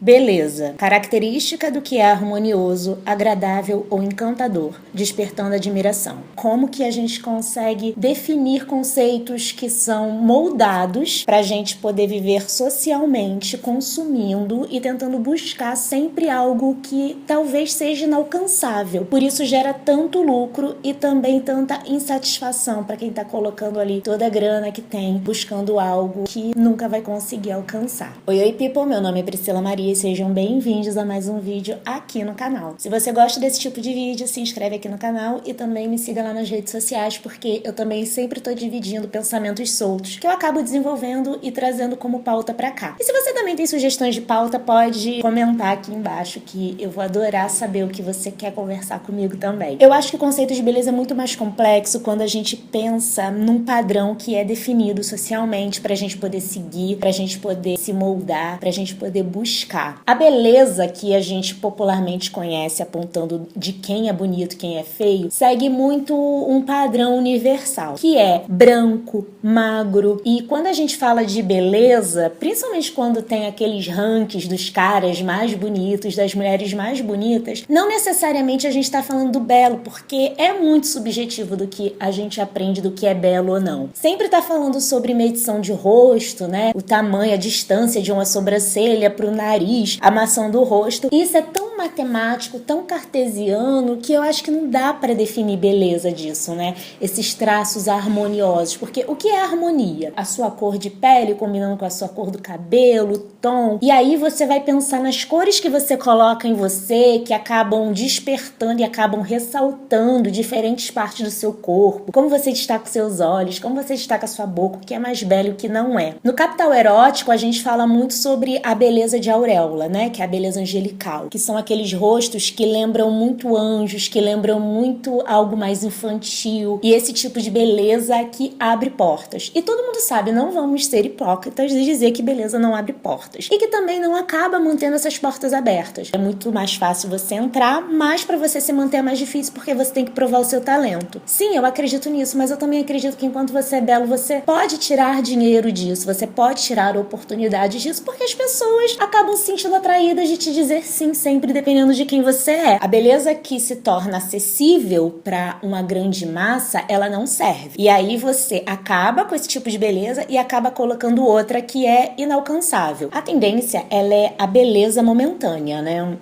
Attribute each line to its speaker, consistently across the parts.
Speaker 1: Beleza, característica do que é harmonioso, agradável ou encantador, despertando admiração. Como que a gente consegue definir conceitos que são moldados para a gente poder viver socialmente, consumindo e tentando buscar sempre algo que talvez seja inalcançável. Por isso gera tanto lucro e também tanta insatisfação para quem está colocando ali toda a grana que tem, buscando algo que nunca vai conseguir alcançar. Oi, people, meu nome é Priscila Maria e sejam bem-vindos a mais um vídeo aqui no canal. Se você gosta desse tipo de vídeo, se inscreve aqui no canal e também me siga lá nas redes sociais, porque eu também sempre tô dividindo pensamentos soltos que eu acabo desenvolvendo e trazendo como pauta pra cá. E se você também tem sugestões de pauta, pode comentar aqui embaixo que eu vou adorar saber o que você quer conversar comigo também. Eu acho que o conceito de beleza é muito mais complexo quando a gente pensa num padrão que é definido socialmente pra gente poder seguir, pra gente poder se moldar, pra gente poder buscar. A beleza que a gente popularmente conhece, apontando de quem é bonito, quem é feio, segue muito um padrão universal, que é branco, magro. E quando a gente fala de beleza, principalmente quando tem aqueles rankings dos caras mais bonitos, das mulheres mais bonitas, não necessariamente a gente está falando do belo, porque é muito subjetivo do que a gente aprende do que é belo ou não. Sempre tá falando sobre medição de rosto, né? O tamanho, a distância de uma sobrancelha pro nariz, a maçã do rosto. Isso é tão matemático, tão cartesiano, que eu acho que não dá para definir beleza disso, né? Esses traços harmoniosos. Porque o que é harmonia? A sua cor de pele combinando com a sua cor do cabelo, tom. E aí você vai pensar nas cores que você coloca em você, que acabam despertando e acabam ressaltando diferentes partes do seu corpo. Como você destaca os seus olhos, como você destaca a sua boca, o que é mais belo e o que não é. No Capital Erótico, a gente fala muito sobre a beleza de auréola, né? Que é a beleza angelical. Que são aqueles rostos que lembram muito anjos, que lembram muito algo mais infantil. E esse tipo de beleza que abre portas. E todo mundo sabe, não vamos ser hipócritas de dizer que beleza não abre portas. E que também não acaba mantendo essas portas abertas. É muito mais fácil você entrar, mas para você se manter é mais difícil porque você tem que provar o seu talento. Sim, eu acredito nisso, mas eu também acredito que enquanto você é belo, você pode tirar dinheiro disso, você pode tirar oportunidades disso, porque as pessoas acabam se sentindo atraídas de te dizer sim sempre, dependendo de quem você é. A beleza que se torna acessível para uma grande massa, ela não serve. E aí você acaba com esse tipo de beleza e acaba colocando outra que é inalcançável. A tendência, ela é a beleza momentânea, né?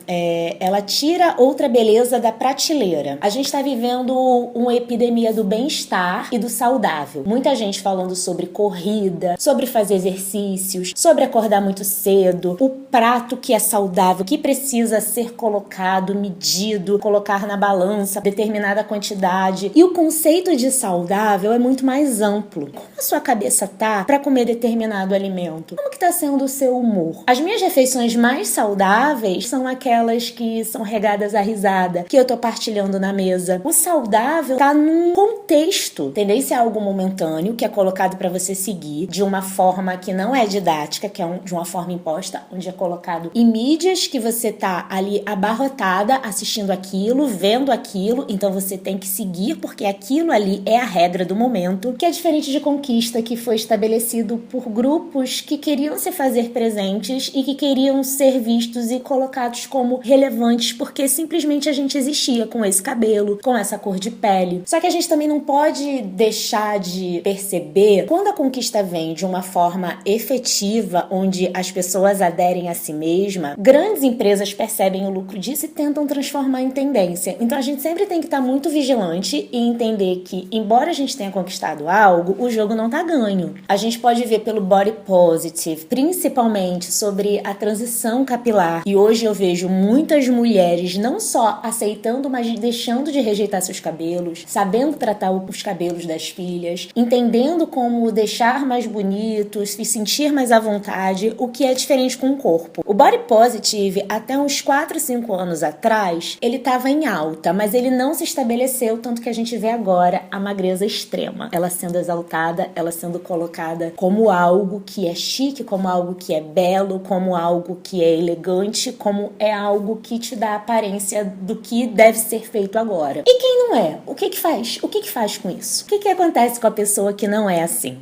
Speaker 1: Ela tira outra beleza da prateleira. A gente tá vivendo uma epidemia do bem-estar e do saudável. Muita gente falando sobre corrida, sobre fazer exercícios, sobre acordar muito cedo, o prato que é saudável, que precisa ser colocado, medido, colocar na balança determinada quantidade. E o conceito de saudável é muito mais amplo. Como a sua cabeça tá para comer determinado alimento? Como que tá sendo o seu humor? As minhas refeições mais saudáveis são aquelas que são regadas à risada, que eu tô partilhando na mesa. O saudável tá num contexto, entendeu? Isso é algo momentâneo que é colocado para você seguir de uma forma que não é didática, que é de uma forma imposta, onde é colocado em mídias que você tá ali abarrotada assistindo aquilo, vendo aquilo, então você tem que seguir porque aquilo ali é a regra do momento, que é diferente de conquista, que foi estabelecido por grupos que queriam se fazer presentes e que queriam ser vistos e colocados como relevantes porque simplesmente a gente existia com esse cabelo, com essa cor de pele. Só que a gente também não pode deixar de perceber quando a conquista vem de uma forma efetiva, onde as pessoas aderem a si mesma, grandes empresas percebem o lucro disso e tentam transformar em tendência. Então a gente sempre tem que estar muito vigilante e entender que, embora a gente tenha conquistado algo, o jogo não tá ganho. A gente pode ver pelo body positive, principalmente sobre a transição capilar. E hoje eu vejo muitas mulheres não só aceitando, mas deixando de rejeitar seus cabelos, sabendo tratar os cabelos das filhas, entendendo como deixar mais bonitos, se sentir mais à vontade, o que é diferente com o corpo. O body positive, até uns 4, 5 anos atrás, ele estava em alta, mas ele não se estabeleceu, tanto que a gente vê agora a magreza extrema. Ela sendo exaltada, ela sendo colocada como algo que é chique, como algo que é belo, como algo que é elegante, como é algo que te dá a aparência do que deve ser feito agora. E quem não é? O que que faz? O que que faz com isso? O que que acontece com a pessoa que não é assim?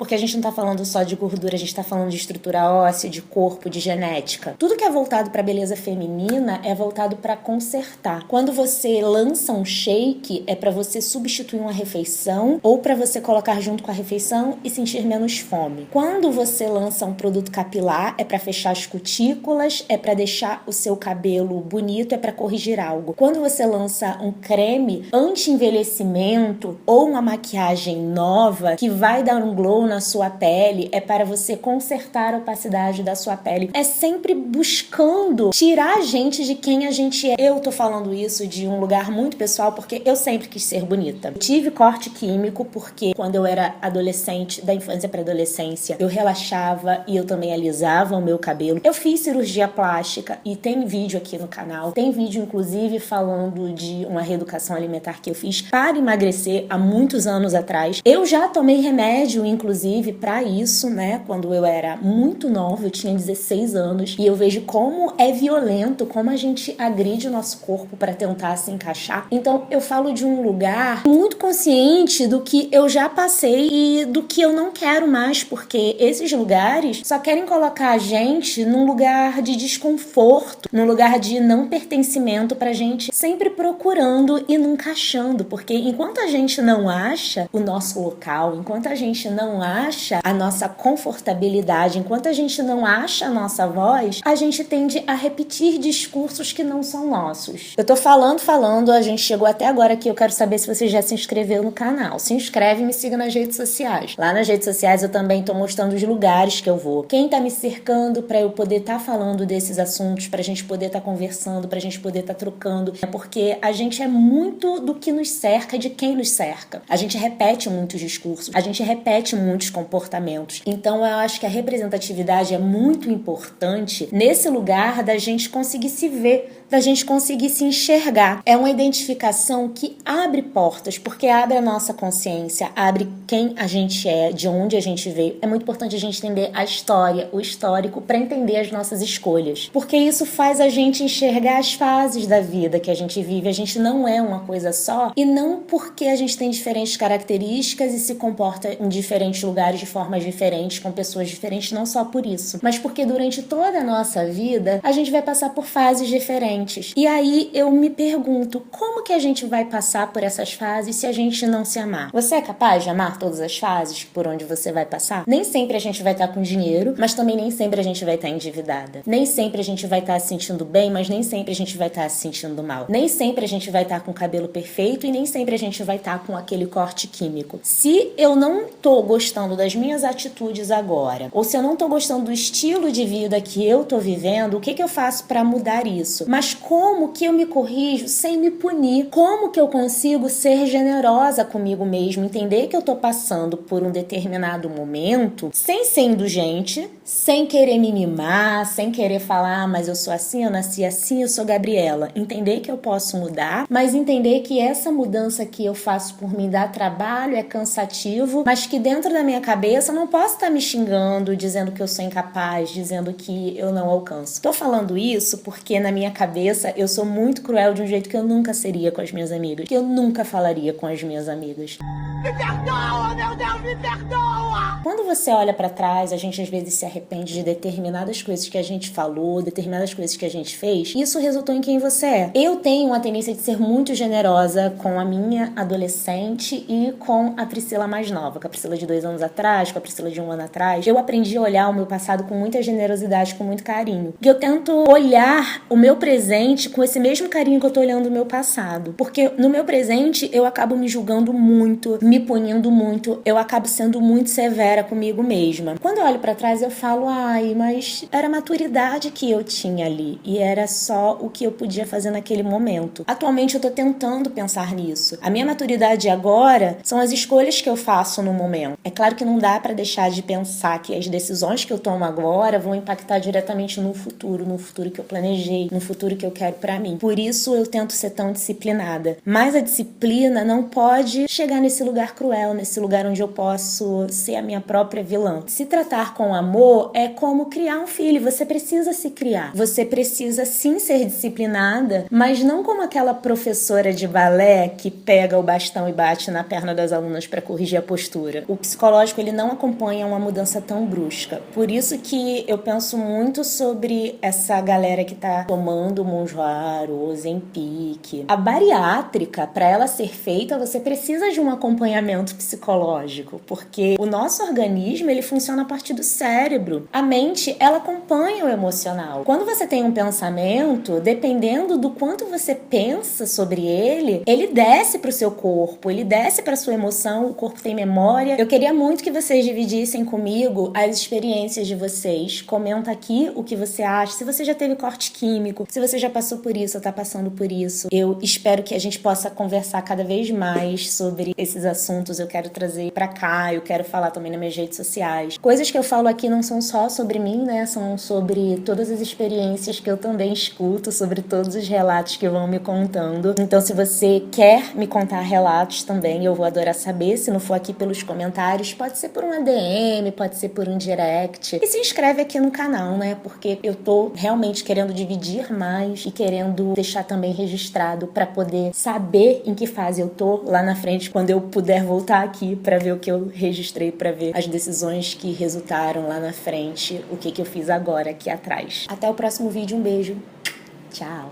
Speaker 1: Porque a gente não tá falando só de gordura, a gente tá falando de estrutura óssea, de corpo, de genética. Tudo que é voltado pra beleza feminina é voltado pra consertar. Quando você lança um shake, é pra você substituir uma refeição ou pra você colocar junto com a refeição e sentir menos fome. Quando você lança um produto capilar, é pra fechar as cutículas, é pra deixar o seu cabelo bonito, é pra corrigir algo. Quando você lança um creme anti-envelhecimento ou uma maquiagem nova que vai dar um glow na sua pele, é para você consertar a opacidade da sua pele. É sempre buscando tirar a gente de quem a gente é. Eu tô falando isso de um lugar muito pessoal porque eu sempre quis ser bonita. Eu tive corte químico porque quando eu era adolescente, da infância para adolescência, eu relaxava e eu também alisava o meu cabelo. Eu fiz cirurgia plástica e tem vídeo aqui no canal. Tem vídeo, inclusive, falando de uma reeducação alimentar que eu fiz para emagrecer há muitos anos atrás. Eu já tomei remédio, inclusive, para isso, né? Quando eu era muito nova, eu tinha 16 anos. E eu vejo como é violento, como a gente agride o nosso corpo para tentar se encaixar. Então, eu falo de um lugar muito consciente do que eu já passei e do que eu não quero mais, porque esses lugares só querem colocar a gente num lugar de desconforto, num lugar de não pertencimento pra gente sempre procurando e nunca achando, porque enquanto a gente não acha o nosso local, enquanto a gente não acha a nossa confortabilidade, enquanto a gente não acha a nossa voz, a gente tende a repetir discursos que não são nossos. Eu tô falando, a gente chegou até agora aqui, eu quero saber se você já se inscreveu no canal. Se inscreve e me siga nas redes sociais. Lá nas redes sociais eu também tô mostrando os lugares que eu vou. Quem tá me cercando pra eu poder tá falando desses assuntos, pra gente poder tá conversando, pra gente poder tá trocando. É porque a gente é muito do que nos cerca e de quem nos cerca. A gente repete muitos discursos, a gente repete muitos comportamentos. Então eu acho que a representatividade é muito importante nesse lugar da gente conseguir se ver, da gente conseguir se enxergar. É uma identificação que abre portas, porque abre a nossa consciência, abre quem a gente é, de onde a gente veio. É muito importante a gente entender a história, o histórico, para entender as nossas escolhas. Porque isso faz a gente enxergar as fases da vida que a gente vive. A gente não é uma coisa só, e não porque a gente tem diferentes características e se comporta em diferentes lugares de formas diferentes, com pessoas diferentes, não só por isso, mas porque durante toda a nossa vida a gente vai passar por fases diferentes. E aí eu me pergunto, como que a gente vai passar por essas fases se a gente não se amar? Você é capaz de amar todas as fases por onde você vai passar? Nem sempre a gente vai estar com dinheiro, mas também nem sempre a gente vai estar endividada. Nem sempre a gente vai estar se sentindo bem, mas nem sempre a gente vai estar se sentindo mal. Nem sempre a gente vai estar com o cabelo perfeito e nem sempre a gente vai estar com aquele corte químico. Se eu não tô gostando das minhas atitudes agora, ou se eu não tô gostando do estilo de vida que eu tô vivendo, o que eu faço para mudar isso? Mas como que eu me corrijo sem me punir? Como que eu consigo ser generosa comigo mesmo, entender que eu tô passando por um determinado momento sem ser indulgente, sem querer me mimar, sem querer falar, mas eu sou assim, eu nasci assim, eu sou Gabriela. Entender que eu posso mudar, mas entender que essa mudança que eu faço por mim dá trabalho, é cansativo, mas que dentro da minha cabeça eu não posso estar me xingando, dizendo que eu sou incapaz, dizendo que eu não alcanço. Tô falando isso porque na minha cabeça eu sou muito cruel de um jeito que eu nunca seria com as minhas amigas, que eu nunca falaria com as minhas amigas.
Speaker 2: Me perdoa, meu Deus, me perdoa!
Speaker 1: Quando você olha pra trás, a gente às vezes se arrepende de determinadas coisas que a gente falou, determinadas coisas que a gente fez, e isso resultou em quem você é. Eu tenho uma tendência de ser muito generosa com a minha adolescente e com a Priscila mais nova, com a Priscila de 2 anos atrás, com a Priscila de 1 ano atrás. Eu aprendi a olhar o meu passado com muita generosidade, com muito carinho. E eu tento olhar o meu presente com esse mesmo carinho que eu tô olhando o meu passado. Porque no meu presente eu acabo me julgando muito, me punindo muito, eu acabo sendo muito severa comigo mesma. Quando eu olho pra trás eu falo, ai, mas era a maturidade que eu tinha ali e era só o que eu podia fazer naquele momento. Atualmente eu tô tentando pensar nisso. A minha maturidade agora são as escolhas que eu faço no momento. É claro que não dá pra deixar de pensar que as decisões que eu tomo agora vão impactar diretamente no futuro que eu planejei, no futuro que eu quero pra mim. Por isso eu tento ser tão disciplinada. Mas a disciplina não pode chegar nesse lugar lugar cruel, nesse lugar onde eu posso ser a minha própria vilã. Se tratar com amor é como criar um filho. Você precisa se criar. Você precisa sim ser disciplinada, mas não como aquela professora de balé que pega o bastão e bate na perna das alunas para corrigir a postura. O psicológico, ele não acompanha uma mudança tão brusca. Por isso que eu penso muito sobre essa galera que tá tomando Mounjaro, Ozempic. A bariátrica, para ela ser feita, você precisa de um acompanhamento psicológico, porque o nosso organismo, ele funciona a partir do cérebro. A mente, ela acompanha o emocional. Quando você tem um pensamento, dependendo do quanto você pensa sobre ele, ele desce pro seu corpo, ele desce pra sua emoção, o corpo tem memória. Eu queria muito que vocês dividissem comigo as experiências de vocês. Comenta aqui o que você acha, se você já teve corte químico, se você já passou por isso ou tá passando por isso. Eu espero que a gente possa conversar cada vez mais sobre esses assuntos. Eu quero trazer pra cá, eu quero falar também nas minhas redes sociais. Coisas que eu falo aqui não são só sobre mim, né? São sobre todas as experiências que eu também escuto, sobre todos os relatos que vão me contando. Então, se você quer me contar relatos também, eu vou adorar saber. Se não for aqui pelos comentários, pode ser por um ADM, pode ser por um direct. E se inscreve aqui no canal, né? Porque eu tô realmente querendo dividir mais e querendo deixar também registrado pra poder saber em que fase eu tô lá na frente, quando eu puder voltar aqui pra ver o que eu registrei, pra ver as decisões que resultaram lá na frente, o que eu fiz agora aqui atrás. Até o próximo vídeo, um beijo. Tchau.